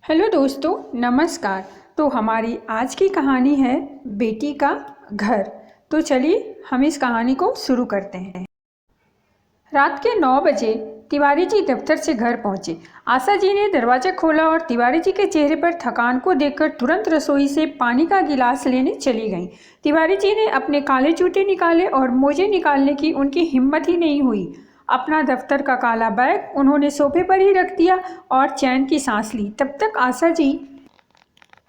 Hello दोस्तों, नमस्कार। तो हमारी आज की कहानी है बेटी का घर। तो चलिए हम इस कहानी को शुरू करते हैं। रात के 9 बजे तिवारी जी दफ्तर से घर पहुंचे। आशा जी ने दरवाज़ा खोला और तिवारी जी के चेहरे पर थकान को देखकर तुरंत रसोई से पानी का गिलास लेने चली गईं। तिवारी जी ने अपने काले जूते निकाले और मोजे निकालने की उनकी हिम्मत ही नहीं हुई। अपना दफ्तर का काला बैग उन्होंने सोफे पर ही रख दिया और चैन की सांस ली। तब तक आशा जी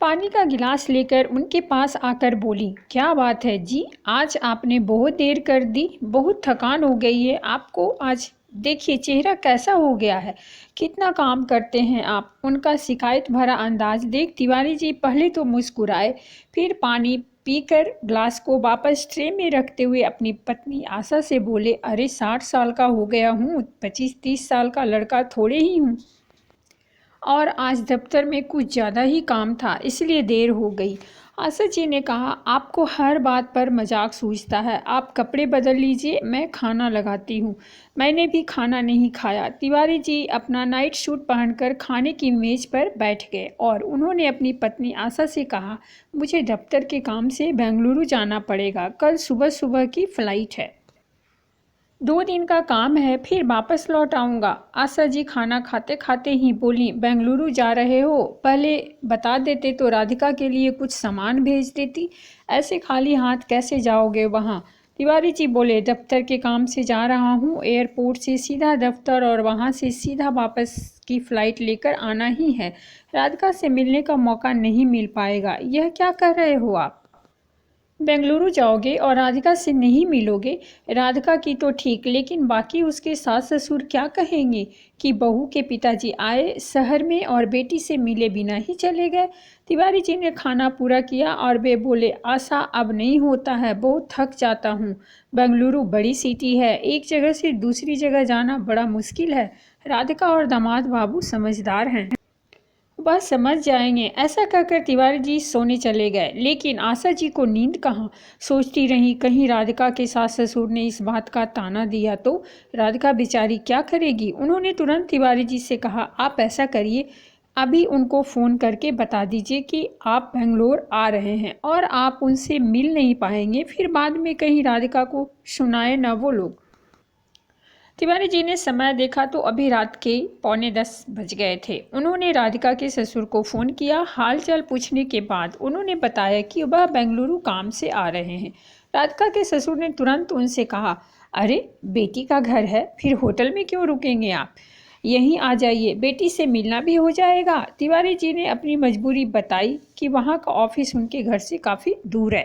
पानी का गिलास लेकर उनके पास आकर बोली, क्या बात है जी, आज आपने बहुत देर कर दी। बहुत थकान हो गई है आपको आज। देखिए चेहरा कैसा हो गया है, कितना काम करते हैं आप। उनका शिकायत भरा अंदाज देख तिवारी जी पहले तो मुस्कुराए, फिर पानी पीकर ग्लास को वापस ट्रे में रखते हुए अपनी पत्नी आशा से बोले, अरे 60 साल का हो गया हूँ, 25-30 साल का लड़का थोड़े ही हूँ। और आज दफ्तर में कुछ ज़्यादा ही काम था, इसलिए देर हो गई। आशा जी ने कहा, आपको हर बात पर मजाक सूझता है। आप कपड़े बदल लीजिए, मैं खाना लगाती हूँ। मैंने भी खाना नहीं खाया। तिवारी जी अपना नाइट सूट पहनकर खाने की मेज़ पर बैठ गए और उन्होंने अपनी पत्नी आशा से कहा, मुझे दफ्तर के काम से बेंगलुरु जाना पड़ेगा। कल सुबह सुबह की फ़्लाइट है। 2 दिन का काम है, फिर वापस लौट आऊँगा। आशा जी खाना खाते खाते ही बोली, बेंगलुरु जा रहे हो? पहले बता देते तो राधिका के लिए कुछ सामान भेज देती। ऐसे खाली हाथ कैसे जाओगे वहाँ? तिवारी जी बोले, दफ्तर के काम से जा रहा हूँ। एयरपोर्ट से सीधा दफ्तर और वहाँ से सीधा वापस की फ़्लाइट लेकर आना ही है। राधिका से मिलने का मौका नहीं मिल पाएगा। यह क्या कर रहे हो आप? बेंगलुरु जाओगे और राधिका से नहीं मिलोगे? राधिका की तो ठीक, लेकिन बाकी उसके सास ससुर क्या कहेंगे कि बहू के पिताजी आए शहर में और बेटी से मिले बिना ही चले गए। तिवारी जी ने खाना पूरा किया और वे बोले, आशा अब नहीं होता है, बहुत थक जाता हूँ। बेंगलुरु बड़ी सिटी है, एक जगह से दूसरी जगह जाना बड़ा मुश्किल है। राधिका और दामाद बाबू समझदार हैं, वह समझ जाएंगे। ऐसा कहकर तिवारी जी सोने चले गए, लेकिन आशा जी को नींद कहाँ। सोचती रही, कहीं राधिका के सास ससुर ने इस बात का ताना दिया तो राधिका बेचारी क्या करेगी। उन्होंने तुरंत तिवारी जी से कहा, आप ऐसा करिए, अभी उनको फ़ोन करके बता दीजिए कि आप बेंगलोर आ रहे हैं और आप उनसे मिल नहीं पाएंगे, फिर बाद में कहीं राधिका को सुनाए न वो लोग। तिवारी जी ने समय देखा तो अभी रात के 9:45 बज गए थे। उन्होंने राधिका के ससुर को फ़ोन किया। हालचाल पूछने के बाद उन्होंने बताया कि वह बेंगलुरु काम से आ रहे हैं। राधिका के ससुर ने तुरंत उनसे कहा, अरे बेटी का घर है, फिर होटल में क्यों रुकेंगे आप? यहीं आ जाइए, बेटी से मिलना भी हो जाएगा। तिवारी जी ने अपनी मजबूरी बताई कि वहाँ का ऑफिस उनके घर से काफ़ी दूर है,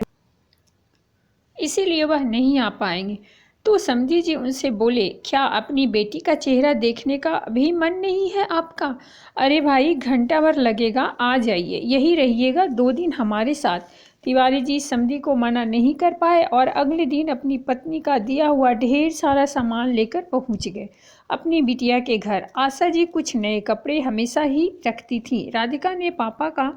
इसीलिए वह नहीं आ पाएंगे। तो समधी जी उनसे बोले, क्या अपनी बेटी का चेहरा देखने का अभी मन नहीं है आपका? अरे भाई, घंटा भर लगेगा, आ जाइए, यही रहिएगा 2 दिन हमारे साथ। तिवारी जी समधी को मना नहीं कर पाए और अगले दिन अपनी पत्नी का दिया हुआ ढेर सारा सामान लेकर पहुंच गए अपनी बिटिया के घर। आशा जी कुछ नए कपड़े हमेशा ही रखती थी। राधिका ने पापा का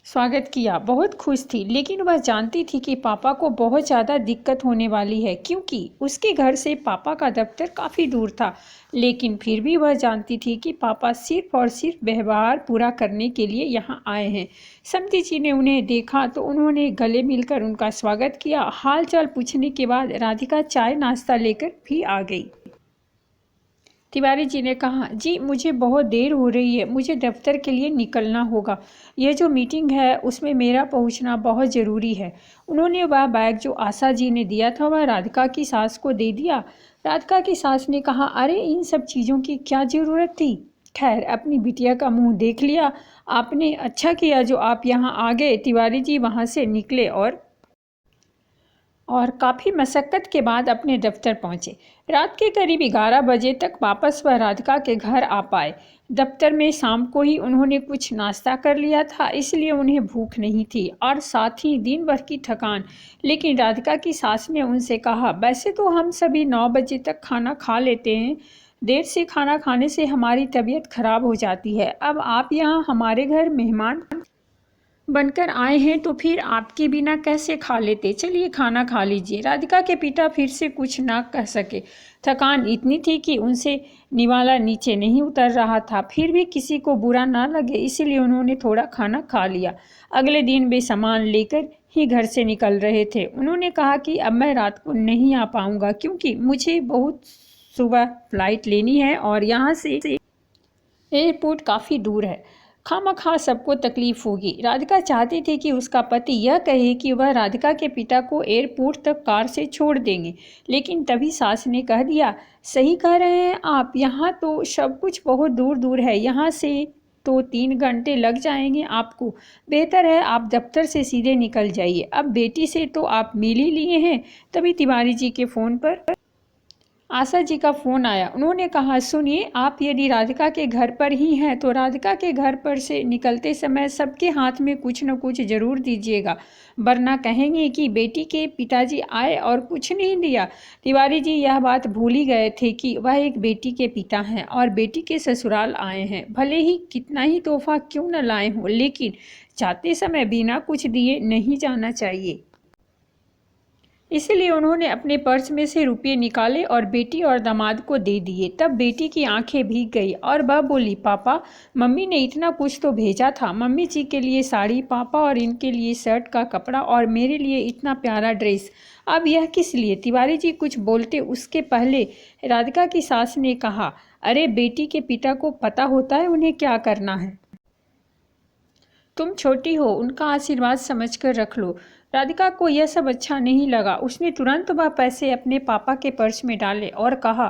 स्वागत किया, बहुत खुश थी, लेकिन वह जानती थी कि पापा को बहुत ज़्यादा दिक्कत होने वाली है, क्योंकि उसके घर से पापा का दफ्तर काफ़ी दूर था। लेकिन फिर भी वह जानती थी कि पापा सिर्फ और सिर्फ व्यवहार पूरा करने के लिए यहाँ आए हैं। समधी जी ने उन्हें देखा तो उन्होंने गले मिलकर उनका स्वागत किया। हाल चाल पूछने के बाद राधिका चाय नाश्ता लेकर भी आ गई। तिवारी जी ने कहा, जी मुझे बहुत देर हो रही है, मुझे दफ्तर के लिए निकलना होगा। यह जो मीटिंग है उसमें मेरा पहुंचना बहुत ज़रूरी है। उन्होंने वह बैग जो आशा जी ने दिया था वह राधिका की सास को दे दिया। राधिका की सास ने कहा, अरे इन सब चीज़ों की क्या ज़रूरत थी? खैर, अपनी बिटिया का मुंह देख लिया आपने, अच्छा किया जो आप यहाँ आ गए। तिवारी जी वहाँ से निकले और काफ़ी मशक्क़त के बाद अपने दफ्तर पहुंचे। रात के करीब 11 बजे तक वापस वह राधिका के घर आ पाए। दफ्तर में शाम को ही उन्होंने कुछ नाश्ता कर लिया था, इसलिए उन्हें भूख नहीं थी और साथ ही दिन भर की थकान। लेकिन राधिका की सास ने उनसे कहा, वैसे तो हम सभी 9 बजे तक खाना खा लेते हैं, देर से खाना खाने से हमारी तबीयत खराब हो जाती है। अब आप यहाँ हमारे घर मेहमान बनकर आए हैं तो फिर आपके बिना कैसे खा लेते। चलिए खाना खा लीजिए। राधिका के पिता फिर से कुछ ना कह सके। थकान इतनी थी कि उनसे निवाला नीचे नहीं उतर रहा था। फिर भी किसी को बुरा ना लगे इसलिए उन्होंने थोड़ा खाना खा लिया। अगले दिन वे सामान लेकर ही घर से निकल रहे थे। उन्होंने कहा कि अब मैं रात को नहीं आ पाऊँगा क्योंकि मुझे बहुत सुबह फ्लाइट लेनी है और यहाँ से एयरपोर्ट काफ़ी दूर है। खामखा सबको तकलीफ होगी। राधिका चाहती थी कि उसका पति यह कहे कि वह राधिका के पिता को एयरपोर्ट तक कार से छोड़ देंगे, लेकिन तभी सास ने कह दिया, सही कह रहे हैं आप, यहाँ तो सब कुछ बहुत दूर दूर है, यहाँ से तो 3 घंटे लग जाएंगे आपको। बेहतर है आप दफ्तर से सीधे निकल जाइए। अब बेटी से तो आप मिल ही लिए हैं। तभी तिवारी जी के फ़ोन पर आशा जी का फ़ोन आया। उन्होंने कहा, सुनिए, आप यदि राधिका के घर पर ही हैं तो राधिका के घर पर से निकलते समय सबके हाथ में कुछ न कुछ ज़रूर दीजिएगा, वरना कहेंगे कि बेटी के पिताजी आए और कुछ नहीं दिया। तिवारी जी यह बात भूल ही गए थे कि वह एक बेटी के पिता हैं और बेटी के ससुराल आए हैं। भले ही कितना ही तोहफा क्यों न लाए हों, लेकिन जाते समय बिना कुछ दिए नहीं जाना चाहिए। इसलिए उन्होंने अपने पर्स में से रुपये निकाले और बेटी और दामाद को दे दिए। तब बेटी की आंखें भीग गई और वह बोली, पापा, मम्मी ने इतना कुछ तो भेजा था। मम्मी जी के लिए साड़ी, पापा और इनके लिए शर्ट का कपड़ा और मेरे लिए इतना प्यारा ड्रेस। अब यह किस लिए? तिवारी जी कुछ बोलते उसके पहले राधिका की सास ने कहा, अरे बेटी के पिता को पता होता है उन्हें क्या करना है। तुम छोटी हो, उनका आशीर्वाद समझकर रख लो। राधिका को यह सब अच्छा नहीं लगा। उसने तुरंत वह पैसे अपने पापा के पर्स में डाले और कहा,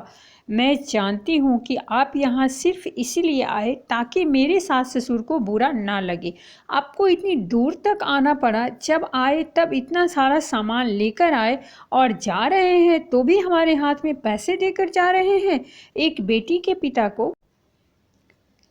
मैं जानती हूँ कि आप यहाँ सिर्फ इसीलिए आए ताकि मेरे सास ससुर को बुरा ना लगे। आपको इतनी दूर तक आना पड़ा। जब आए तब इतना सारा सामान लेकर आए और जा रहे हैं तो भी हमारे हाथ में पैसे देकर जा रहे हैं। एक बेटी के पिता को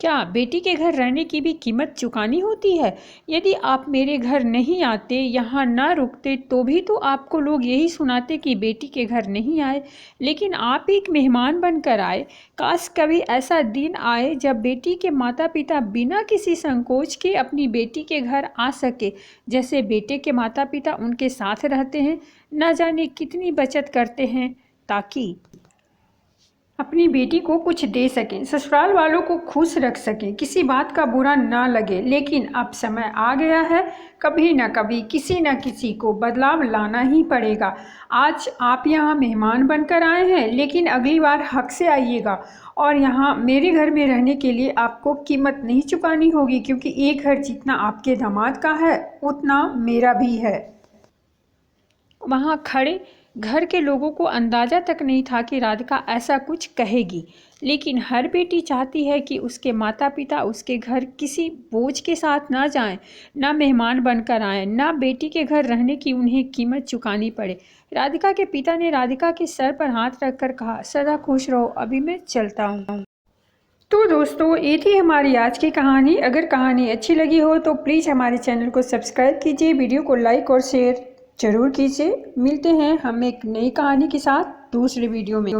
क्या बेटी के घर रहने की भी कीमत चुकानी होती है? यदि आप मेरे घर नहीं आते, यहाँ ना रुकते, तो भी तो आपको लोग यही सुनाते कि बेटी के घर नहीं आए, लेकिन आप एक मेहमान बनकर आए। काश कभी ऐसा दिन आए जब बेटी के माता पिता बिना किसी संकोच के अपनी बेटी के घर आ सके, जैसे बेटे के माता पिता उनके साथ रहते हैं। न जाने कितनी बचत करते हैं ताकि अपनी बेटी को कुछ दे सकें, ससुराल वालों को खुश रख सकें, किसी बात का बुरा ना लगे। लेकिन अब समय आ गया है, कभी न कभी किसी न किसी को बदलाव लाना ही पड़ेगा। आज आप यहाँ मेहमान बनकर आए हैं, लेकिन अगली बार हक से आइएगा और यहाँ मेरे घर में रहने के लिए आपको कीमत नहीं चुकानी होगी, क्योंकि एक घर जितना आपके दामाद का है उतना मेरा भी है। वहाँ खड़े घर के लोगों को अंदाज़ा तक नहीं था कि राधिका ऐसा कुछ कहेगी, लेकिन हर बेटी चाहती है कि उसके माता पिता उसके घर किसी बोझ के साथ ना जाएं, ना मेहमान बनकर आएं, ना बेटी के घर रहने की उन्हें कीमत चुकानी पड़े। राधिका के पिता ने राधिका के सर पर हाथ रखकर कहा, सदा खुश रहो, अभी मैं चलता हूँ। तो दोस्तों, ये थी हमारी आज की कहानी। अगर कहानी अच्छी लगी हो तो प्लीज़ हमारे चैनल को सब्सक्राइब कीजिए, वीडियो को लाइक और शेयर जरूर कीजिए। मिलते हैं हम एक नई कहानी के साथ दूसरे वीडियो में।